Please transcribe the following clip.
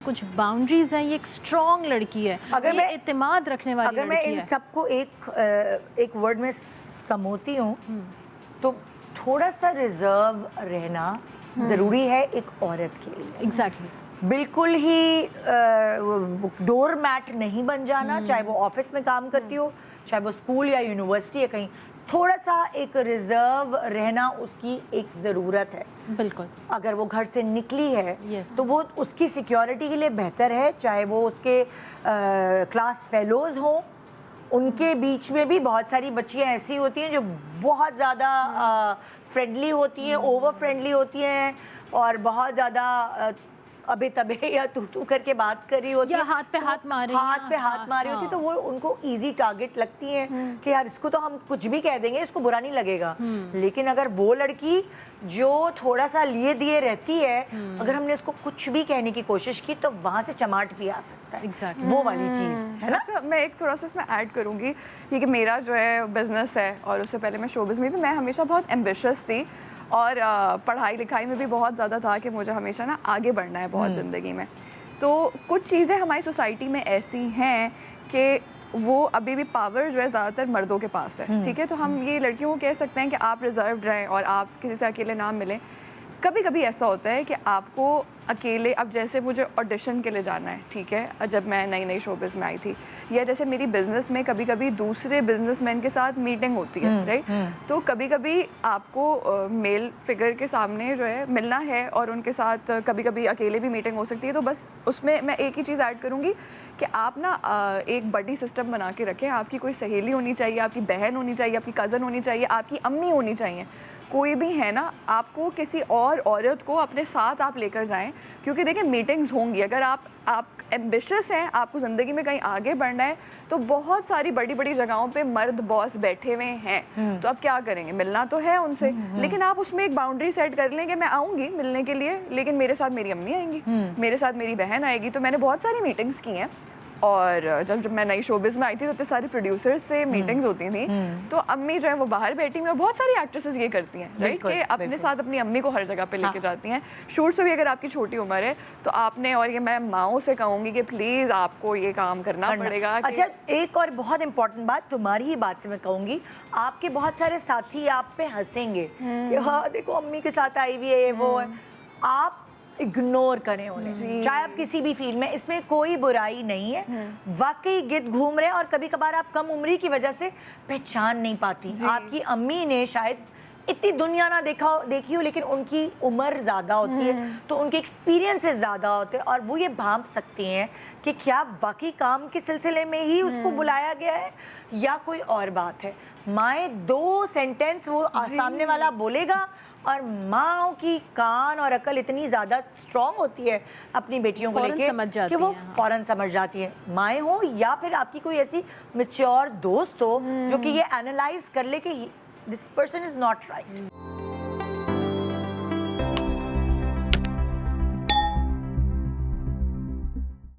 कुछ बाउंड्रीज हैं, ये एक स्ट्रॉन्ग लड़की है, अगर ये मैं एतमाद रखने वाली अगर मैं लड़की इन है। सबको एक वर्ड में समोती हूँ तो थोड़ा सा रिजर्व रहना ज़रूरी है एक औरत के लिए। एग्जैक्टली। बिल्कुल ही डोर मैट नहीं बन जाना, चाहे वो ऑफिस में काम करती हो, चाहे वो स्कूल या यूनिवर्सिटी या कहीं। थोड़ा सा एक रिजर्व रहना उसकी एक ज़रूरत है। बिल्कुल। अगर वो घर से निकली है Yes. तो वो उसकी सिक्योरिटी के लिए बेहतर है, चाहे वो उसके क्लास फेलोज हों। उनके बीच में भी बहुत सारी बच्चियां ऐसी होती हैं जो बहुत ज़्यादा फ्रेंडली होती हैं, ओवर फ्रेंडली होती हैं और बहुत ज़्यादा अबे तबे या तू करके बात कर रही होती या है, हाथ पे हाथ मारे, हाथ पे हाथ मारे होती है, तो वो उनको इजी टारगेट लगती हैं कि यार इसको तो हम कुछ भी कह देंगे, इसको बुरा नहीं लगेगा। लेकिन अगर वो लड़की जो थोड़ा सा लिए दिए रहती है, अगर हमने उसको कुछ भी कहने की कोशिश की तो वहाँ से चमाट भी आ सकता है। Exactly. वो वाली चीज़ है ना। अच्छा, मैं एक थोड़ा सा इसमें ऐड करूँगी कि मेरा जो है बिजनेस है और उससे पहले मैं शोबिज़ में थी, तो मैं हमेशा बहुत एम्बिशियस थी और पढ़ाई लिखाई में भी बहुत ज़्यादा था कि मुझे हमेशा ना आगे बढ़ना है बहुत ज़िंदगी में। तो कुछ चीज़ें हमारी सोसाइटी में ऐसी हैं कि वो अभी भी पावर जो है ज़्यादातर मर्दों के पास है, ठीक है। तो हम ये लड़कियों को कह सकते हैं कि आप रिजर्व्ड रहें और आप किसी से अकेले ना मिलें। कभी कभी ऐसा होता है कि आपको अकेले, अब जैसे मुझे ऑडिशन के लिए जाना है, ठीक है, जब मैं नई नई शोबिज़ में आई थी, या जैसे मेरी बिज़नेस में कभी कभी दूसरे बिजनेसमैन के साथ मीटिंग होती है, राइट। तो कभी कभी आपको मेल फिगर के सामने जो है मिलना है और उनके साथ कभी कभी अकेले भी मीटिंग हो सकती है। तो बस उसमें मैं एक ही चीज़ ऐड करूँगी कि आप ना एक बड़ी सिस्टम बना के रखें। आपकी कोई सहेली होनी चाहिए, आपकी बहन होनी चाहिए, आपकी कज़न होनी चाहिए, आपकी अम्मी होनी चाहिए, कोई भी है ना, आपको किसी और औरत को अपने साथ आप लेकर जाएं, क्योंकि देखिए मीटिंग्स होंगी। अगर आप एम्बिशियस हैं, आपको ज़िंदगी में कहीं आगे बढ़ना है, तो बहुत सारी बड़ी बड़ी जगहों पे मर्द बॉस बैठे हुए हैं, तो आप क्या करेंगे, मिलना तो है उनसे, लेकिन आप उसमें एक बाउंड्री सेट कर लें कि मैं आऊँगी मिलने के लिए, लेकिन मेरे साथ मेरी अम्मी आएंगी, मेरे साथ मेरी बहन आएगी। तो मैंने बहुत सारी मीटिंग्स की हैं और जब मैं नई शोबिज़ में आई थी तो इतने सारे प्रोड्यूसर्स से मीटिंग्स होती थी, तो अम्मी जो है वो बाहर बैठी हुई, और बहुत सारी एक्ट्रेसेस ये करती हैं, राइट, कि अपने साथ अपनी अम्मी को हर जगह पे लेके जाती हैं। शूट से भी अगर आपकी छोटी उम्र है तो आपने, और ये मैं माओ से कहूँगी कि प्लीज़ आपको ये काम करना पड़ेगा। अच्छा, एक और बहुत इंपॉर्टेंट बात, तुम्हारी ही बात से मैं कहूँगी, आपके बहुत सारे साथी आप पे हंसेंगे कि हाँ देखो अम्मी के साथ आई हुई है, ये वो है। आप इग्नोर करें उन्हें, चाहे आप किसी भी फील्ड में, इसमें कोई बुराई नहीं है। वाकई गिद्ध घूम रहे हैं और कभी कभार आप कम उम्री की वजह से पहचान नहीं पाती। आपकी अम्मी ने शायद इतनी दुनिया ना देखी हो, लेकिन उनकी उम्र ज़्यादा होती है तो उनके एक्सपीरियंसेस ज़्यादा होते हैं और वो ये भांप सकती हैं कि क्या वाकई काम के सिलसिले में ही उसको बुलाया गया है या कोई और बात है। माए दो सेंटेंस वो सामने वाला बोलेगा, और माँ की कान और अकल इतनी ज़्यादा स्ट्रॉन्ग होती है अपनी बेटियों को लेके कि वो फौरन समझ जाती हैं। माएँ हो या फिर आपकी कोई ऐसी मैच्योर दोस्त हो जो कि ये एनालाइज कर ले कि this person is not right.